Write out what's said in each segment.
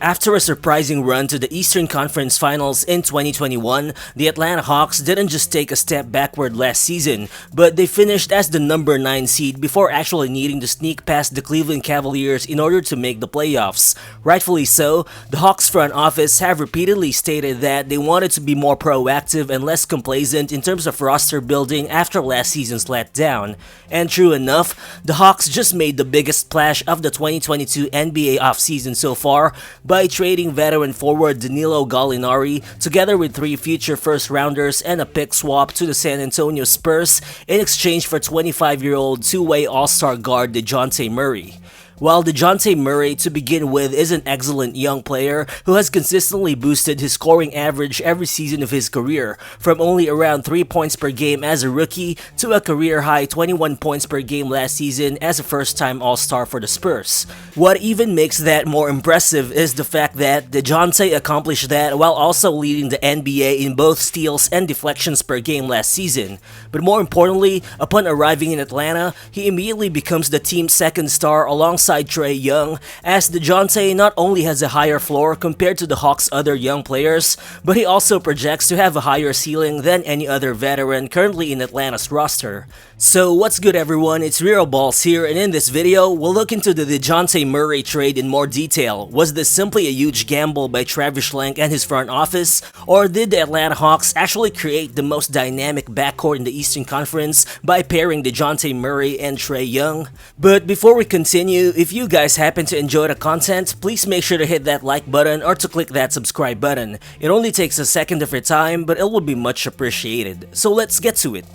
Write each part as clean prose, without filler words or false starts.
After a surprising run to the Eastern Conference Finals in 2021, the Atlanta Hawks didn't just take a step backward last season, but they finished as the number 9 seed before actually needing to sneak past the Cleveland Cavaliers in order to make the playoffs. Rightfully so, the Hawks front office have repeatedly stated that they wanted to be more proactive and less complacent in terms of roster building after last season's letdown. And true enough, the Hawks just made the biggest splash of the 2022 NBA offseason so far by trading veteran forward Danilo Gallinari together with 3 future first-rounders and a pick swap to the San Antonio Spurs in exchange for 25-year-old two-way All-Star guard Dejounte Murray. While Dejounte Murray, to begin with, is an excellent young player who has consistently boosted his scoring average every season of his career, from only around 3 points per game as a rookie to a career-high 21 points per game last season as a first-time All-Star for the Spurs. What even makes that more impressive is the fact that Dejounte accomplished that while also leading the NBA in both steals and deflections per game last season. But more importantly, upon arriving in Atlanta, he immediately becomes the team's second star alongside Trae Young, as Dejounte not only has a higher floor compared to the Hawks' other young players, but he also projects to have a higher ceiling than any other veteran currently in Atlanta's roster. So what's good everyone, it's Real Balls here, and in this video, we'll look into the Dejounte Murray trade in more detail. Was this simply a huge gamble by Travis Schlenk and his front office, or did the Atlanta Hawks actually create the most dynamic backcourt in the Eastern Conference by pairing Dejounte Murray and Trae Young? But before we continue, if you guys happen to enjoy the content, please make sure to hit that like button or to click that subscribe button. It only takes a second of your time, but it will be much appreciated. So let's get to it.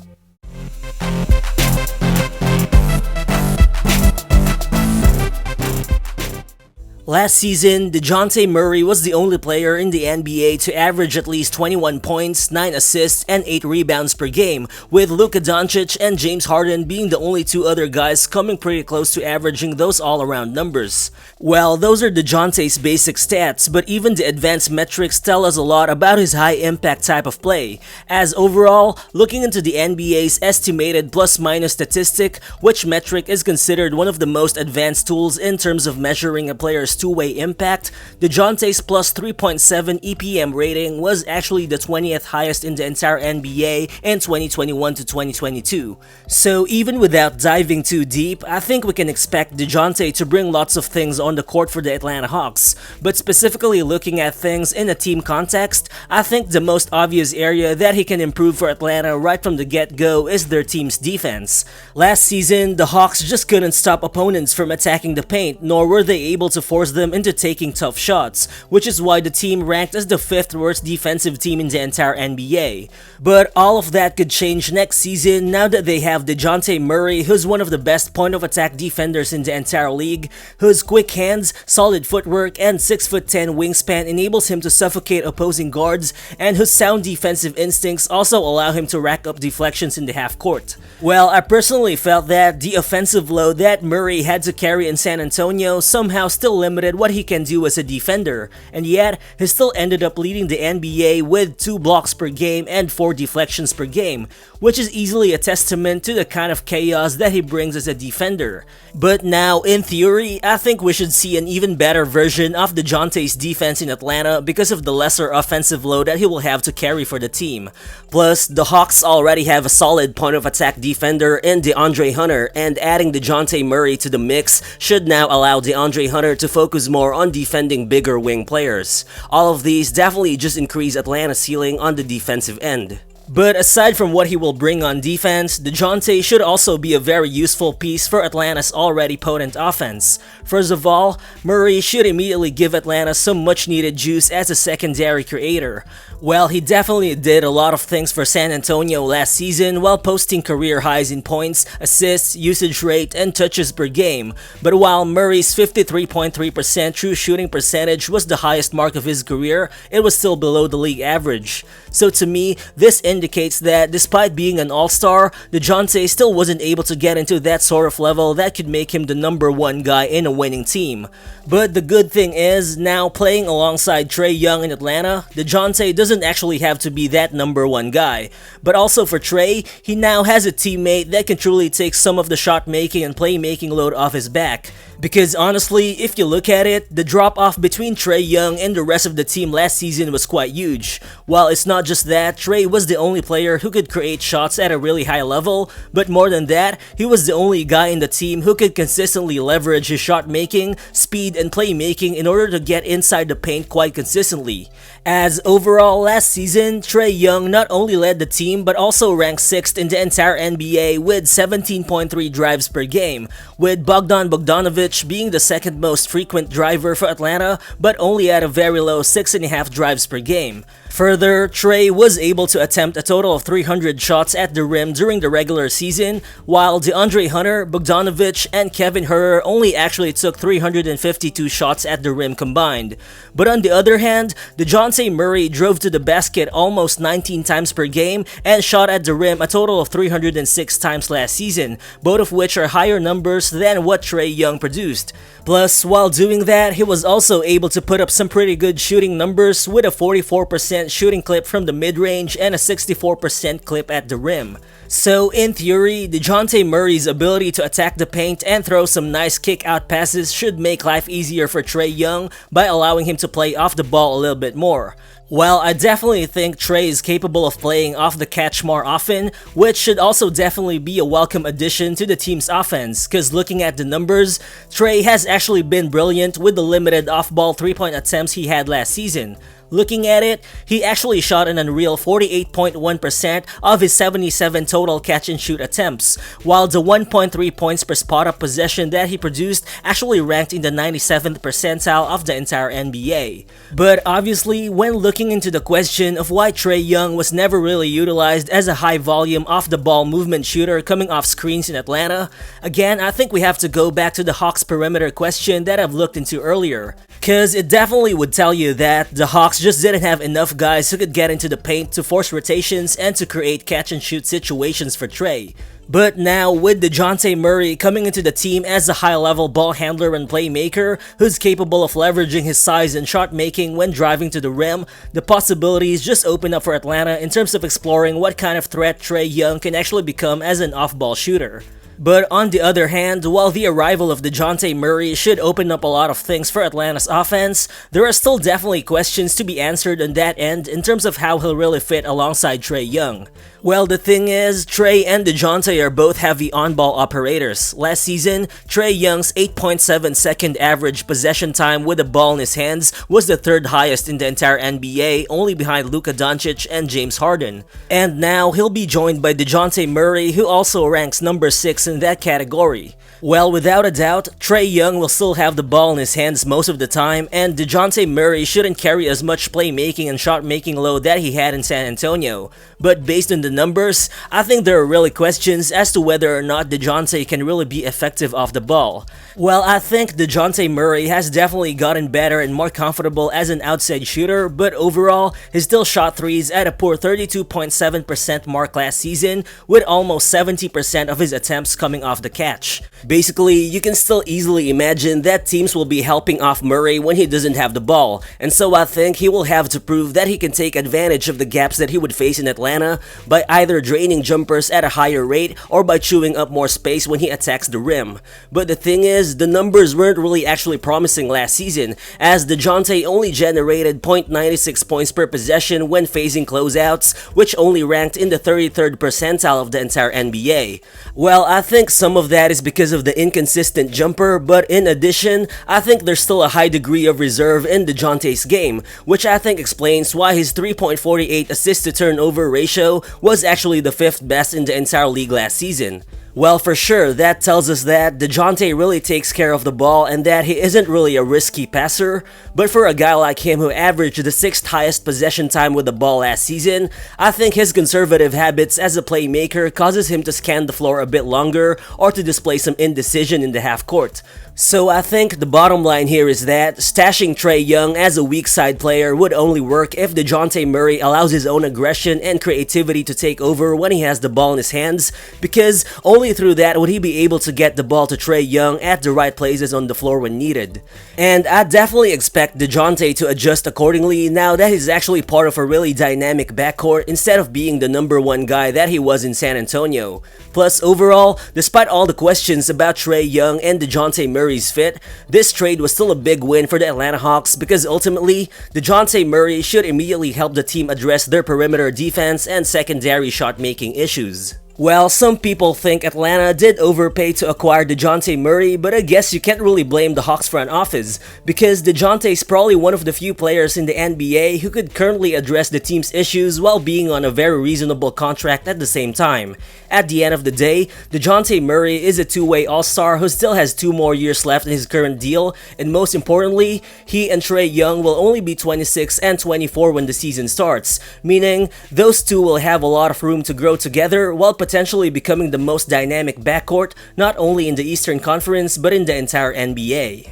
Last season, Dejounte Murray was the only player in the NBA to average at least 21 points, 9 assists, and 8 rebounds per game, with Luka Doncic and James Harden being the only 2 other guys coming pretty close to averaging those all-around numbers. Well, those are Dejounte's basic stats, but even the advanced metrics tell us a lot about his high-impact type of play, as overall, looking into the NBA's estimated plus-minus statistic, which metric is considered one of the most advanced tools in terms of measuring a player's two-way impact, Dejounte's plus 3.7 EPM rating was actually the 20th highest in the entire NBA in 2021 to 2022. So even without diving too deep, I think we can expect Dejounte to bring lots of things on the court for the Atlanta Hawks. But specifically looking at things in a team context, I think the most obvious area that he can improve for Atlanta right from the get-go is their team's defense. Last season, the Hawks just couldn't stop opponents from attacking the paint, nor were they able to force them into taking tough shots, which is why the team ranked as the 5th worst defensive team in the entire NBA. But all of that could change next season now that they have Dejounte Murray, who's one of the best point-of-attack defenders in the entire league, whose quick hands, solid footwork, and 6'10" wingspan enables him to suffocate opposing guards, and whose sound defensive instincts also allow him to rack up deflections in the half-court. Well, I personally felt that the offensive load that Murray had to carry in San Antonio somehow still limited what he can do as a defender, and yet he still ended up leading the NBA with 2 blocks per game and 4 deflections per game, which is easily a testament to the kind of chaos that he brings as a defender. But now, in theory, I think we should see an even better version of Dejounte's defense in Atlanta because of the lesser offensive load that he will have to carry for the team. Plus, the Hawks already have a solid point-of-attack defender in DeAndre Hunter, and adding Dejounte Murray to the mix should now allow DeAndre Hunter to focus more on defending bigger wing players. All of these definitely just increase Atlanta's ceiling on the defensive end. But aside from what he will bring on defense, Dejounte should also be a very useful piece for Atlanta's already potent offense. First of all, Murray should immediately give Atlanta some much needed juice as a secondary creator. Well, he definitely did a lot of things for San Antonio last season while posting career highs in points, assists, usage rate, and touches per game. But while Murray's 53.3% true shooting percentage was the highest mark of his career, it was still below the league average. So to me, this indicates that despite being an all-star, Dejounte still wasn't able to get into that sort of level that could make him the number 1 guy in a winning team. But the good thing is, now playing alongside Trae Young in Atlanta, Dejounte doesn't actually have to be that number 1 guy. But also for Trae, he now has a teammate that can truly take some of the shot making and playmaking load off his back. Because honestly, if you look at it, the drop-off between Trae Young and the rest of the team last season was quite huge. While it's not just that, Trae was the only player who could create shots at a really high level, but more than that, he was the only guy in the team who could consistently leverage his shot making, speed, and playmaking in order to get inside the paint quite consistently. As overall last season, Trae Young not only led the team but also ranked 6th in the entire NBA with 17.3 drives per game, with Bogdanovich being the second most frequent driver for Atlanta but only at a very low 6.5 drives per game. Further, Trae was able to attempt a total of 300 shots at the rim during the regular season, while DeAndre Hunter, Bogdanovich, and Kevin Huerter only actually took 352 shots at the rim combined. But on the other hand, Dejounte Murray drove to the basket almost 19 times per game and shot at the rim a total of 306 times last season, both of which are higher numbers than what Trae Young produced. Plus, while doing that, he was also able to put up some pretty good shooting numbers with a 44% shooting clip from the mid-range and a 64% clip at the rim. So in theory, Dejounte Murray's ability to attack the paint and throw some nice kick-out passes should make life easier for Trae Young by allowing him to play off the ball a little bit more. Well, I definitely think Trae is capable of playing off the catch more often, which should also definitely be a welcome addition to the team's offense, cause looking at the numbers, Trae has actually been brilliant with the limited off-ball 3-point attempts he had last season. Looking at it, he actually shot an unreal 48.1% of his 77 total catch-and-shoot attempts, while the 1.3 points per spot-up possession that he produced actually ranked in the 97th percentile of the entire NBA. But obviously, when looking into the question of why Trae Young was never really utilized as a high-volume off-the-ball movement shooter coming off screens in Atlanta, again, I think we have to go back to the Hawks perimeter question that I've looked into earlier. Cause it definitely would tell you that the Hawks just didn't have enough guys who could get into the paint to force rotations and to create catch-and-shoot situations for Trae. But now, with Dejounte Murray coming into the team as a high-level ball handler and playmaker who's capable of leveraging his size and shot making when driving to the rim, the possibilities just open up for Atlanta in terms of exploring what kind of threat Trae Young can actually become as an off-ball shooter. But on the other hand, while the arrival of Dejounte Murray should open up a lot of things for Atlanta's offense, there are still definitely questions to be answered on that end in terms of how he'll really fit alongside Trae Young. Well, the thing is, Trae and Dejounte are both heavy on-ball operators. Last season, Trae Young's 8.7 second average possession time with the ball in his hands was the third highest in the entire NBA, only behind Luka Doncic and James Harden. And now, he'll be joined by Dejounte Murray, who also ranks number 6 in that category. Well, without a doubt, Trae Young will still have the ball in his hands most of the time, and Dejounte Murray shouldn't carry as much playmaking and shot-making load that he had in San Antonio. But based on the numbers, I think there are really questions as to whether or not Dejounte can really be effective off the ball. Well, I think Dejounte Murray has definitely gotten better and more comfortable as an outside shooter, but overall, he still shot threes at a poor 32.7% mark last season, with almost 70% of his attempts coming off the catch. Basically, you can still easily imagine that teams will be helping off Murray when he doesn't have the ball, and so I think he will have to prove that he can take advantage of the gaps that he would face in Atlanta by either draining jumpers at a higher rate or by chewing up more space when he attacks the rim. But the thing is, the numbers weren't really actually promising last season, as Dejounte only generated .96 points per possession when facing closeouts, which only ranked in the 33rd percentile of the entire NBA. Well, I think some of that is because of the inconsistent jumper, but in addition, I think there's still a high degree of reserve in Dejounte's game, which I think explains why his 3.48 assist-to-turnover ratio was actually the 5th best in the entire league last season. Well, for sure, that tells us that Dejounte really takes care of the ball and that he isn't really a risky passer, but for a guy like him who averaged the 6th highest possession time with the ball last season, I think his conservative habits as a playmaker causes him to scan the floor a bit longer or to display some indecision in the half court. So I think the bottom line here is that stashing Trae Young as a weak side player would only work if Dejounte Murray allows his own aggression and creativity to take over when he has the ball in his hands, because only only through that would he be able to get the ball to Trae Young at the right places on the floor when needed. And I definitely expect Dejounte to adjust accordingly now that he's actually part of a really dynamic backcourt instead of being the number one guy that he was in San Antonio. Plus, overall, despite all the questions about Trae Young and Dejounte Murray's fit, this trade was still a big win for the Atlanta Hawks because ultimately, Dejounte Murray should immediately help the team address their perimeter defense and secondary shot-making issues. Well, some people think Atlanta did overpay to acquire Dejounte Murray, but I guess you can't really blame the Hawks front office, because Dejounte is probably one of the few players in the NBA who could currently address the team's issues while being on a very reasonable contract at the same time. At the end of the day, Dejounte Murray is a two-way all-star who still has 2 more years left in his current deal, and most importantly, he and Trae Young will only be 26 and 24 when the season starts, meaning those two will have a lot of room to grow together while potentially becoming the most dynamic backcourt not only in the Eastern Conference but in the entire NBA.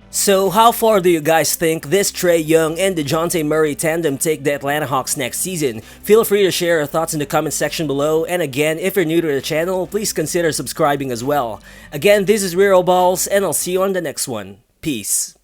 So how far do you guys think this Trae Young and Dejounte Murray tandem take the Atlanta Hawks next season? Feel free to share your thoughts in the comment section below, and again, if you're new to the channel, please consider subscribing as well. Again, this is Real Balls, and I'll see you on the next one. Peace.